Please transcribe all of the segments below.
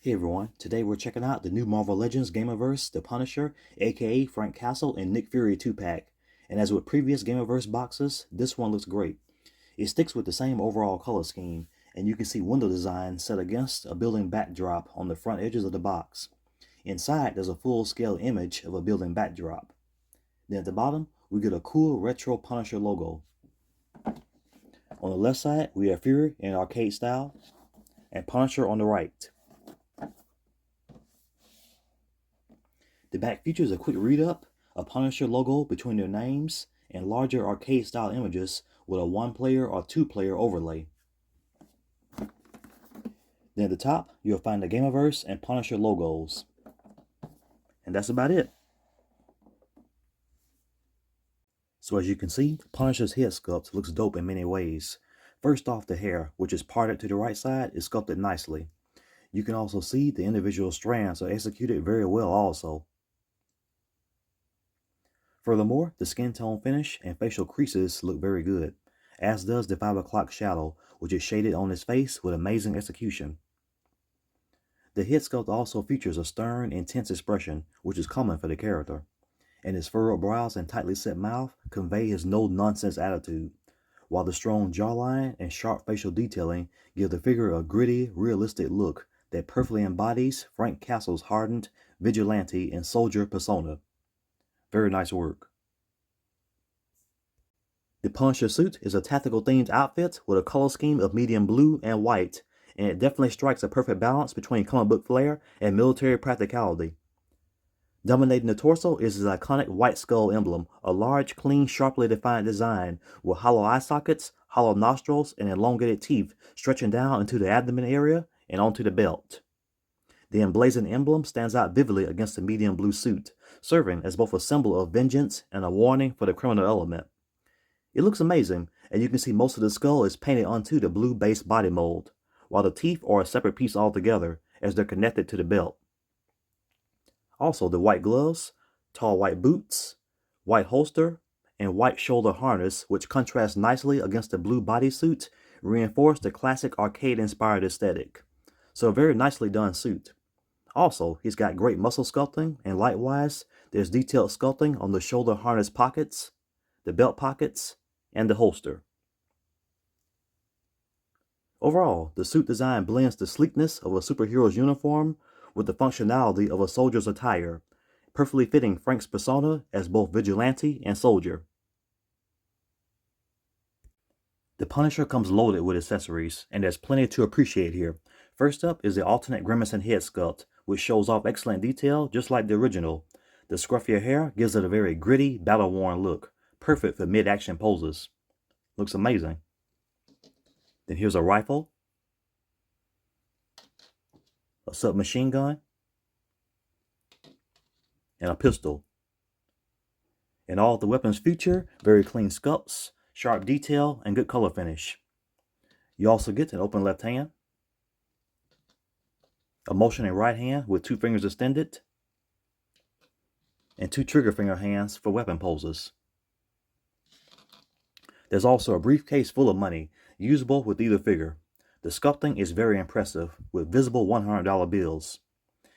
Hey everyone, today we're checking out the new Marvel Legends Gamerverse, The Punisher, aka Frank Castle and Nick Fury 2-pack. And as with previous Gamerverse boxes, this one looks great. It sticks with the same overall color scheme, and you can see window design set against a building backdrop on the front edges of the box. Inside, there's a full-scale image of a building backdrop. Then at the bottom, we get a cool retro Punisher logo. On the left side, we have Fury in arcade style, and Punisher on the right. The back features a quick read-up, a Punisher logo between their names, and larger arcade-style images with a one-player or two-player overlay. Then at the top, you'll find the Gamerverse and Punisher logos. And that's about it. So as you can see, Punisher's head sculpt looks dope in many ways. First off, the hair, which is parted to the right side, is sculpted nicely. You can also see the individual strands are executed very well also. Furthermore, the skin tone finish and facial creases look very good, as does the 5 o'clock shadow, which is shaded on his face with amazing execution. The head sculpt also features a stern, intense expression, which is common for the character, and his furrowed brows and tightly set mouth convey his no-nonsense attitude, while the strong jawline and sharp facial detailing give the figure a gritty, realistic look that perfectly embodies Frank Castle's hardened, vigilante, and soldier persona. Very nice work. The Punisher suit is a tactical themed outfit with a color scheme of medium blue and white, and it definitely strikes a perfect balance between comic book flair and military practicality. Dominating the torso is his iconic white skull emblem, a large, clean, sharply defined design with hollow eye sockets, hollow nostrils, and elongated teeth stretching down into the abdomen area and onto the belt. The emblazoned emblem stands out vividly against the medium blue suit, serving as both a symbol of vengeance and a warning for the criminal element. It looks amazing, and you can see most of the skull is painted onto the blue base body mold, while the teeth are a separate piece altogether as they're connected to the belt. Also, the white gloves, tall white boots, white holster, and white shoulder harness, which contrast nicely against the blue bodysuit, reinforce the classic arcade-inspired aesthetic. So a very nicely done suit. Also, he's got great muscle sculpting, and likewise, there's detailed sculpting on the shoulder harness pockets, the belt pockets, and the holster. Overall, the suit design blends the sleekness of a superhero's uniform with the functionality of a soldier's attire, perfectly fitting Frank's persona as both vigilante and soldier. The Punisher comes loaded with accessories, and there's plenty to appreciate here. First up is the alternate grimacing head sculpt, which shows off excellent detail just like the original. The scruffier hair gives it a very gritty, battle-worn look, perfect for mid-action poses. Looks amazing. Then here's a rifle, a submachine gun, and a pistol. And all of the weapons feature very clean sculpts, sharp detail, and good color finish. You also get an open left hand, a motioning right hand with 2 fingers extended, and 2 trigger finger hands for weapon poses. There's also a briefcase full of money, usable with either figure. The sculpting is very impressive, with visible $100 bills.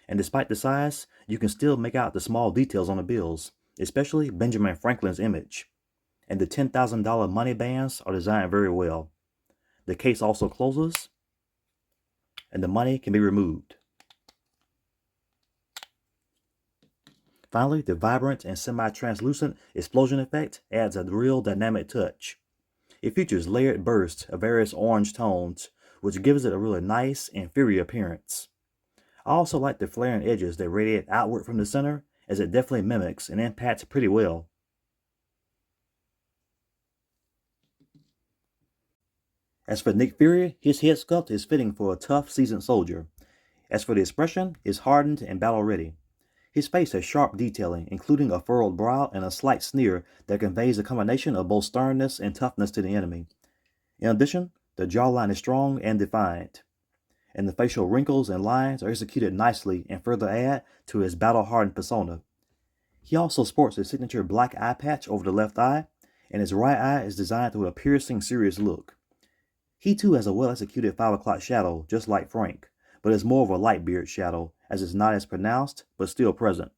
And despite the size, you can still make out the small details on the bills, especially Benjamin Franklin's image. And the $10,000 money bands are designed very well. The case also closes, and the money can be removed. Finally, the vibrant and semi-translucent explosion effect adds a real dynamic touch. It features layered bursts of various orange tones, which gives it a really nice and fiery appearance. I also like the flaring edges that radiate outward from the center, as it definitely mimics and impacts pretty well. As for Nick Fury, his head sculpt is fitting for a tough, seasoned soldier. As for the expression, it's hardened and battle-ready. His face has sharp detailing, including a furrowed brow and a slight sneer that conveys a combination of both sternness and toughness to the enemy. In addition, the jawline is strong and defined, and the facial wrinkles and lines are executed nicely and further add to his battle-hardened persona. He also sports a signature black eye patch over the left eye, and his right eye is designed with a piercing, serious look. He too has a well-executed 5 o'clock shadow, just like Frank, but it's more of a light beard shadow, as it's not as pronounced, but still present.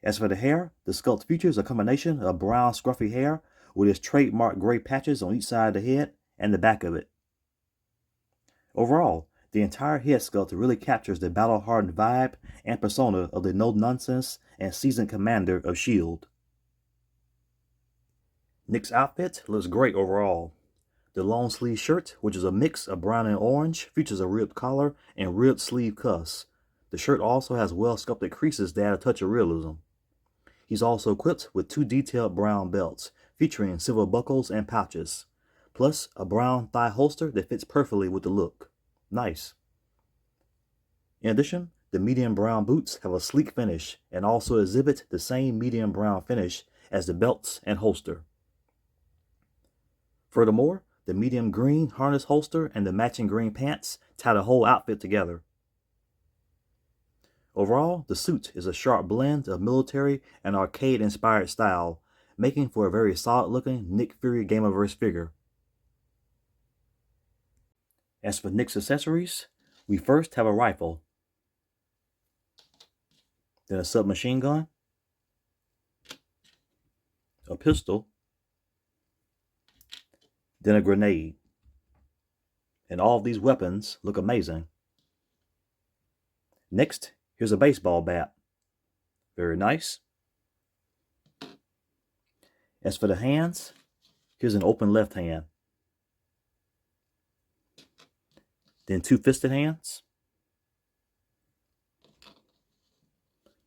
As for the hair, the sculpt features a combination of brown scruffy hair with its trademark gray patches on each side of the head and the back of it. Overall, the entire head sculpt really captures the battle-hardened vibe and persona of the no-nonsense and seasoned commander of S.H.I.E.L.D. Nick's outfit looks great overall. The long sleeve shirt, which is a mix of brown and orange, features a ribbed collar and ribbed sleeve cuffs. The shirt also has well-sculpted creases that add a touch of realism. He's also equipped with 2 detailed brown belts, featuring silver buckles and pouches, plus a brown thigh holster that fits perfectly with the look. Nice. In addition, the medium brown boots have a sleek finish and also exhibit the same medium brown finish as the belts and holster. Furthermore, the medium green harness holster and the matching green pants tie the whole outfit together. Overall, the suit is a sharp blend of military and arcade-inspired style, making for a very solid-looking Nick Fury Gamerverse figure. As for Nick's accessories, we first have a rifle, then a submachine gun, a pistol, then a grenade. And all of these weapons look amazing. Next, here's a baseball bat. Very nice. As for the hands, here's an open left hand. Then 2 fisted hands.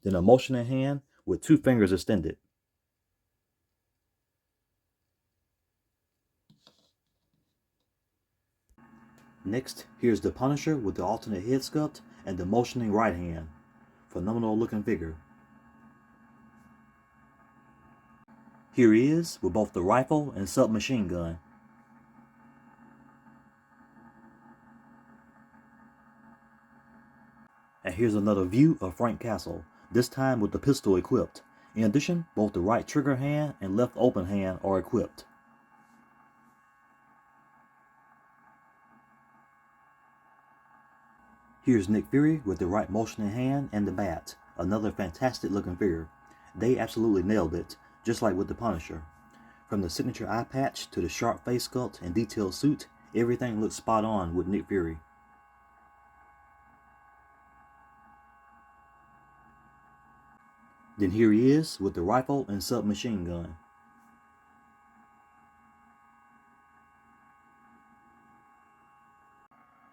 Then a motioning hand with 2 fingers extended. Next, here's the Punisher with the alternate head sculpt and the motioning right hand. Phenomenal looking figure. Here he is with both the rifle and submachine gun. And here's another view of Frank Castle, this time with the pistol equipped. In addition, both the right trigger hand and left open hand are equipped. Here's Nick Fury with the right motioning hand and the bat, another fantastic looking figure. They absolutely nailed it, just like with the Punisher. From the signature eye patch to the sharp face sculpt and detailed suit, everything looks spot on with Nick Fury. Then here he is with the rifle and submachine gun.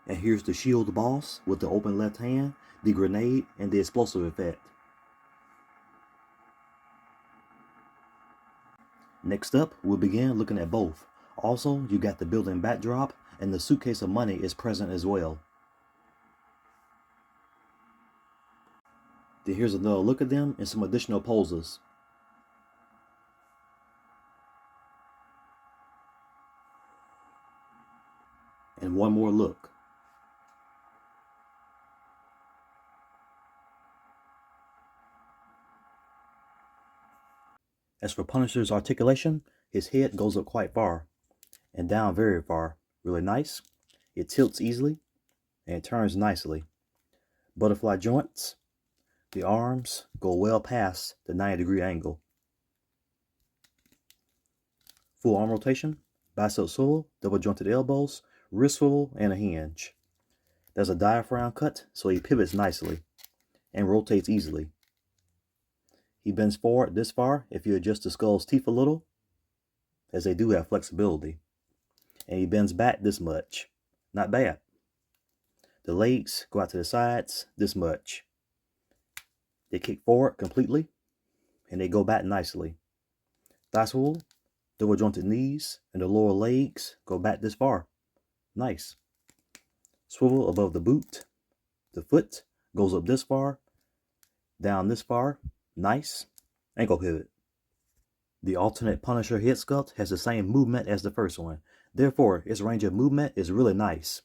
And here's the S.H.I.E.L.D. boss with the open left hand, the grenade, and the explosive effect. Next up, we'll begin looking at both. Also, you got the building backdrop, and the suitcase of money is present as well. Then here's another look at them and some additional poses. And one more look. As for Punisher's articulation, his head goes up quite far and down very far. Really nice. It tilts easily and it turns nicely. Butterfly joints. The arms go well past the 90-degree angle. Full arm rotation, bicep swivel, double jointed elbows, wrist swivel, and a hinge. There's a diaphragm cut so he pivots nicely and rotates easily. He bends forward this far if you adjust the skull's teeth a little, as they do have flexibility. And he bends back this much. Not bad. The legs go out to the sides this much. They kick forward completely, and they go back nicely. Thigh swivel, double jointed knees, and the lower legs go back this far. Nice. Swivel above the boot. The foot goes up this far, down this far. Nice. Ankle pivot. The alternate Punisher head sculpt has the same movement as the first one. Therefore, its range of movement is really nice.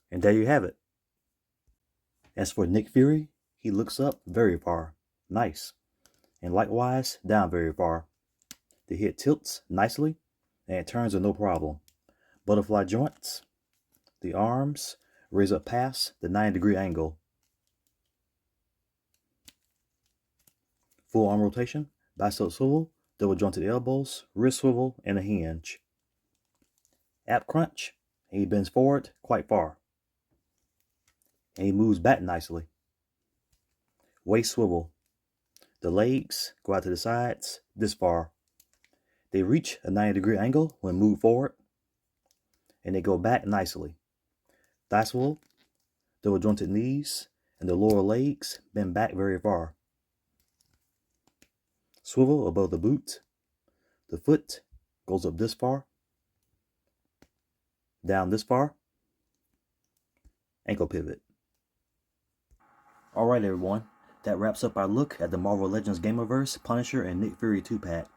And there you have it. As for Nick Fury, he looks up very far. Nice. And likewise, down very far. The head tilts nicely and it turns with no problem. Butterfly joints. The arms raise up past the 90-degree angle. Full arm rotation, bicep swivel, double jointed elbows, wrist swivel, and a hinge. Ab crunch, and he bends forward quite far. And he moves back nicely. Waist swivel. The legs go out to the sides this far. They reach a 90-degree angle when moved forward, and they go back nicely. Thigh swivel, double jointed knees, and the lower legs bend back very far. Swivel above the boot. The foot goes up this far, down this far. Ankle pivot. Alright everyone, that wraps up our look at the Marvel Legends Gamerverse, Punisher, and Nick Fury 2-pack.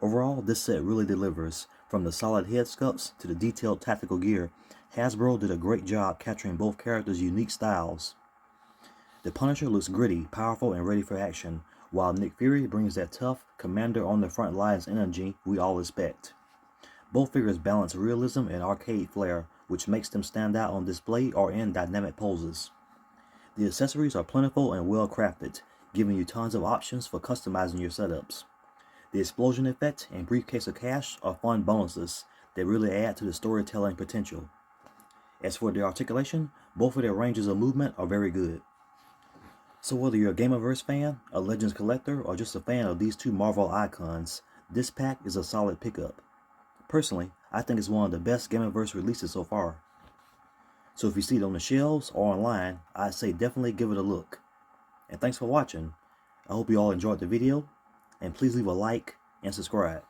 Overall, this set really delivers. From the solid head sculpts to the detailed tactical gear, Hasbro did a great job capturing both characters' unique styles. The Punisher looks gritty, powerful, and ready for action, while Nick Fury brings that tough, commander on the front lines energy we all expect. Both figures balance realism and arcade flair, which makes them stand out on display or in dynamic poses. The accessories are plentiful and well crafted, giving you tons of options for customizing your setups. The explosion effect and briefcase of cash are fun bonuses that really add to the storytelling potential. As for the articulation, both of their ranges of movement are very good. So whether you're a Gamerverse fan, a Legends collector, or just a fan of these two Marvel icons, this pack is a solid pickup. Personally, I think it's one of the best Gamerverse releases so far. So if you see it on the shelves or online, I'd say definitely give it a look. And thanks for watching. I hope you all enjoyed the video, and please leave a like and subscribe.